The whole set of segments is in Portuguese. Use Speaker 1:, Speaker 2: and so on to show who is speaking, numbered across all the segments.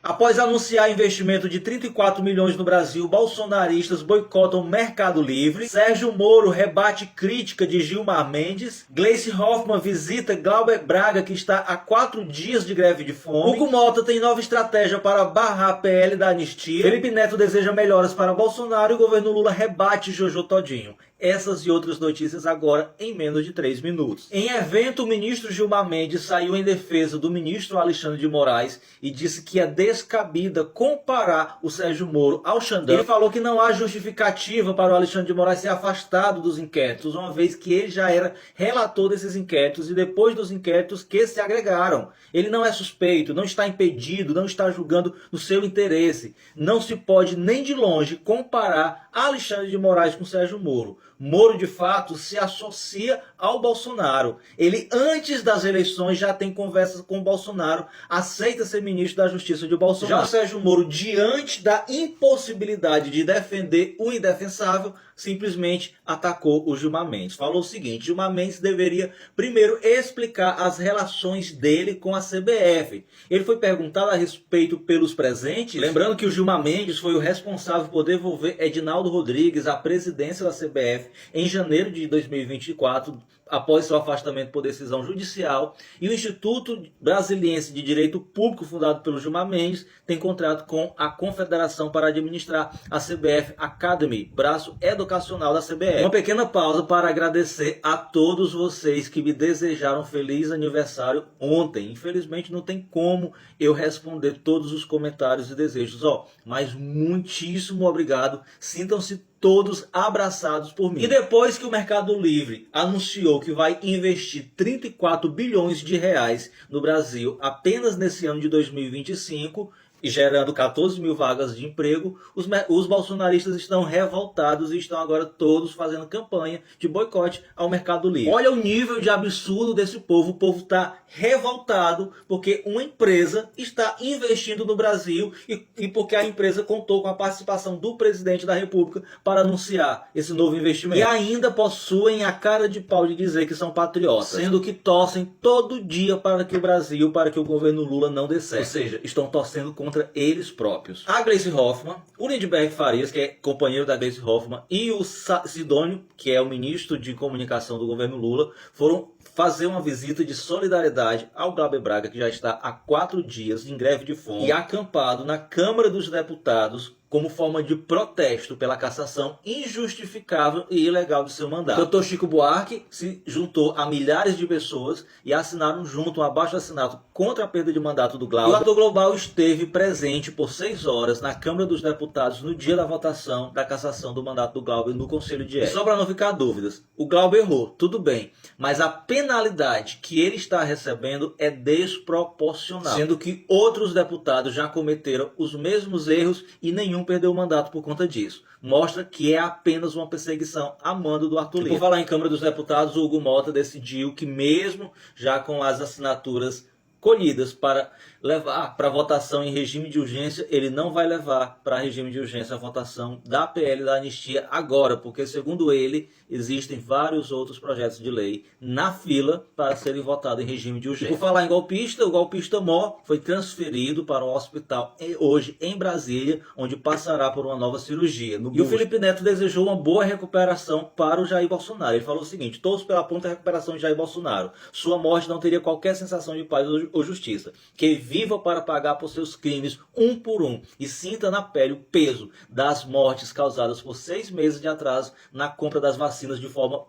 Speaker 1: Após anunciar investimento de 34 milhões no Brasil, bolsonaristas boicotam Mercado Livre. Sérgio Moro rebate crítica de Gilmar Mendes. Gleice Hoffmann visita Glauber Braga, que está há 4 dias de greve de fome. Hugo Mota tem nova estratégia para barrar a PL da anistia. Felipe Neto deseja melhoras para Bolsonaro e o governo Lula rebate Jojo Todinho. Essas e outras notícias agora em menos de 3 minutos. Em evento, o ministro Gilmar Mendes saiu em defesa do ministro Alexandre de Moraes e disse que é descabida comparar o Sérgio Moro ao Xandão. Ele falou que não há justificativa para o Alexandre de Moraes ser afastado dos inquéritos, uma vez que ele já era relator desses inquéritos e depois dos inquéritos que se agregaram. Ele não é suspeito, não está impedido, não está julgando no seu interesse. Não se pode nem de longe comparar Alexandre de Moraes com Sérgio Moro. Moro, de fato, se associa ao Bolsonaro. Ele, antes das eleições, já tem conversas com o Bolsonaro, aceita ser ministro da Justiça de Bolsonaro. Já o Sérgio Moro, diante da impossibilidade de defender o indefensável, simplesmente atacou o Gilmar Mendes. Falou o seguinte: Gilmar Mendes deveria primeiro explicar as relações dele com a CBF. Ele foi perguntado a respeito pelos presentes, lembrando que o Gilmar Mendes foi o responsável por devolver Edinaldo Rodrigues à presidência da CBF em janeiro de 2024, após seu afastamento por decisão judicial, e o Instituto Brasiliense de Direito Público, fundado pelo Gilmar Mendes, tem contrato com a Confederação para administrar a CBF Academy, braço educacional da CBF. Uma pequena pausa para agradecer a todos vocês que me desejaram feliz aniversário ontem. Infelizmente não tem como eu responder todos os comentários e desejos, mas muitíssimo obrigado. Sintam-se todos abraçados por mim. E depois que o Mercado Livre anunciou que vai investir 34 bilhões de reais no Brasil apenas nesse ano de 2025, e gerando 14 mil vagas de emprego, os bolsonaristas estão revoltados e estão agora todos fazendo campanha de boicote ao Mercado Livre. Olha o nível de absurdo desse povo. O povo está revoltado porque uma empresa está investindo no Brasil e porque a empresa contou com a participação do presidente da República para anunciar esse novo investimento. E ainda possuem a cara de pau de dizer que são patriotas, sendo que torcem todo dia para que o Brasil, para que o governo Lula não dê certo. Ou seja, estão torcendo contra eles próprios. A Gleice Hoffmann, o Lindbergh Farias, que é companheiro da Gleice Hoffmann, e o Sidônio, que é o ministro de comunicação do governo Lula, foram fazer uma visita de solidariedade ao Glauber Braga, que já está há 4 dias em greve de fome e acampado na Câmara dos Deputados como forma de protesto pela cassação injustificável e ilegal de seu mandato. O Dr. Chico Buarque se juntou a milhares de pessoas e assinaram junto um abaixo-assinado contra a perda de mandato do Glauber. O ator global esteve presente por 6 horas na Câmara dos Deputados no dia da votação da cassação do mandato do Glauber no Conselho de Ética. E só para não ficar dúvidas, o Glauber errou, tudo bem, mas a penalidade que ele está recebendo é desproporcional, sendo que outros deputados já cometeram os mesmos erros e nenhum perdeu o mandato por conta disso. Mostra que é apenas uma perseguição a mando do Arthur Lira. Por falar em Câmara dos Deputados, o Hugo Mota decidiu que, mesmo já com as assinaturas colhidas para levar para votação em regime de urgência, ele não vai levar para regime de urgência a votação da PL da anistia agora, porque, segundo ele, existem vários outros projetos de lei na fila para serem votados em regime de urgência. E por falar em golpista, o golpista Mó foi transferido para um hospital hoje em Brasília, onde passará por uma nova cirurgia. E o Felipe Neto desejou uma boa recuperação para o Jair Bolsonaro. Ele falou o seguinte: torço pela pronta recuperação de Jair Bolsonaro. Sua morte não teria qualquer sensação de paz ou justiça. Que viva para pagar por seus crimes um por um e sinta na pele o peso das mortes causadas por 6 meses de atraso na compra das vacinas de forma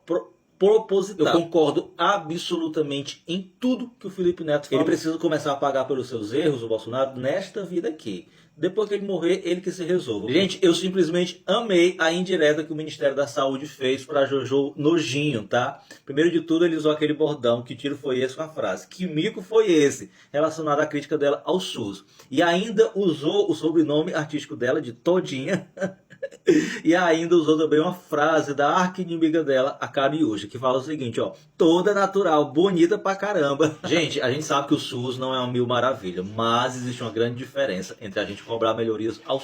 Speaker 1: proposital. Eu concordo absolutamente em tudo que o Felipe Neto falou. Ele precisa começar a pagar pelos seus erros, o Bolsonaro, nesta vida aqui. Depois que ele morrer, ele que se resolva. Gente, eu simplesmente amei a indireta que o Ministério da Saúde fez para Jojo Nojinho, tá? Primeiro de tudo, ele usou aquele bordão, que tiro foi esse, com a frase: que mico foi esse? Relacionado à crítica dela ao SUS. E ainda usou o sobrenome artístico dela de Todinha. E ainda usou também uma frase da arqui-inimiga dela, a Cariúcha, que fala o seguinte, toda natural, bonita pra caramba. Gente, a gente sabe que o SUS não é uma mil maravilha, mas existe uma grande diferença entre a gente cobrar melhorias ao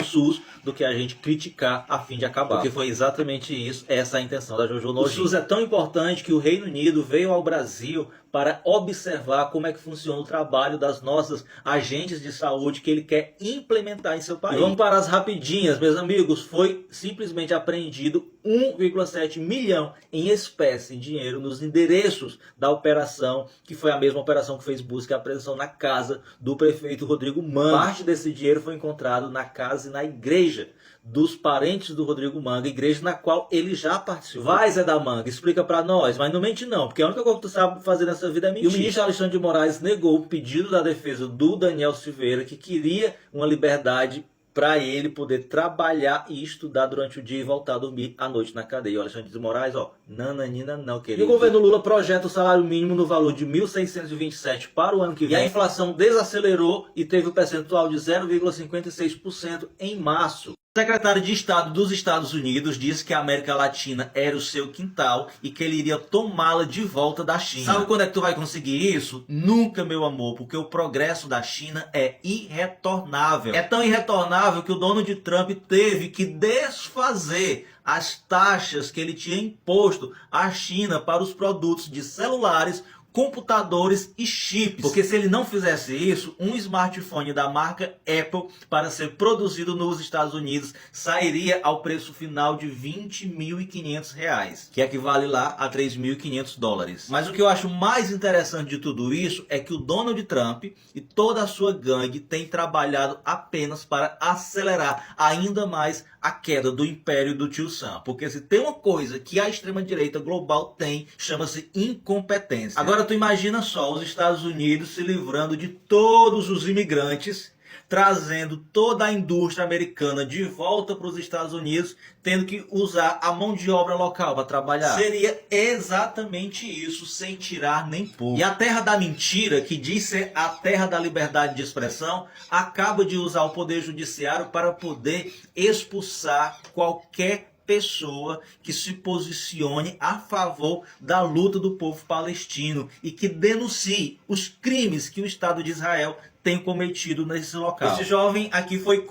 Speaker 1: SUS do que a gente criticar a fim de acabar. Porque foi exatamente isso, essa é a intenção da Jojo Nojinho. O SUS é tão importante que o Reino Unido veio ao Brasil para observar como é que funciona o trabalho das nossas agentes de saúde que ele quer implementar em seu país. E vamos para as rapidinhas, meus amigos. Foi simplesmente apreendido 1,7 milhão em espécie, em dinheiro, nos endereços da operação, que foi a mesma operação que fez busca e apreensão na casa do prefeito Rodrigo Manga. Parte desse dinheiro foi encontrado na casa e na igreja dos parentes do Rodrigo Manga, igreja na qual ele já participou. Vai, Zé da Manga, explica pra nós, mas não mente não, porque a única coisa que tu sabe fazer nessa vida é mentir. E o ministro Alexandre de Moraes negou o pedido da defesa do Daniel Silveira, que queria uma liberdade para ele poder trabalhar e estudar durante o dia e voltar a dormir à noite na cadeia. O Alexandre de Moraes, ó, nananina não, querido. E o governo Lula projeta o salário mínimo no valor de 1.627 para o ano que vem. E a inflação desacelerou e teve o percentual de 0,56% em março. O secretário de Estado dos Estados Unidos disse que a América Latina era o seu quintal e que ele iria tomá-la de volta da China. Sabe quando é que tu vai conseguir isso? Nunca, meu amor, porque o progresso da China é irretornável. É tão irretornável que o Donald Trump teve que desfazer as taxas que ele tinha imposto à China para os produtos de celulares, computadores e chips. Porque se ele não fizesse isso, um smartphone da marca Apple, para ser produzido nos Estados Unidos, sairia ao preço final de R$20.500, que equivale lá a 3.500 dólares. Mas o que eu acho mais interessante de tudo isso é que o Donald Trump e toda a sua gangue têm trabalhado apenas para acelerar ainda mais a queda do império do tio Sam. Porque se tem uma coisa que a extrema-direita global tem, chama-se incompetência. Agora tu imagina só os Estados Unidos se livrando de todos os imigrantes, trazendo toda a indústria americana de volta para os Estados Unidos, tendo que usar a mão de obra local para trabalhar. Seria exatamente isso, sem tirar nem pôr. E a terra da mentira, que diz ser a terra da liberdade de expressão, acaba de usar o poder judiciário para poder expulsar qualquer pessoa que se posicione a favor da luta do povo palestino e que denuncie os crimes que o Estado de Israel tem cometido nesse local. Esse jovem aqui foi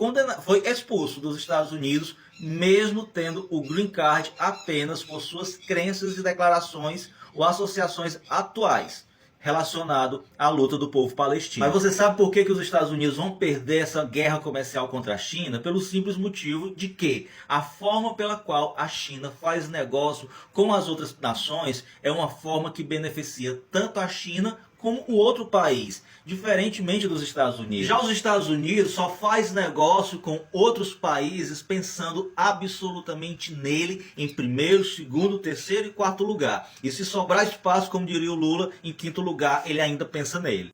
Speaker 1: expulso dos Estados Unidos, mesmo tendo o green card apenas por suas crenças e declarações ou associações atuais relacionado à luta do povo palestino. Mas você sabe por que os Estados Unidos vão perder essa guerra comercial contra a China? Pelo simples motivo de que a forma pela qual a China faz negócio com as outras nações é uma forma que beneficia tanto a China como o outro país, diferentemente dos Estados Unidos. Já os Estados Unidos só faz negócio com outros países pensando absolutamente nele em primeiro, segundo, terceiro e quarto lugar. E se sobrar espaço, como diria o Lula, em quinto lugar, ele ainda pensa nele.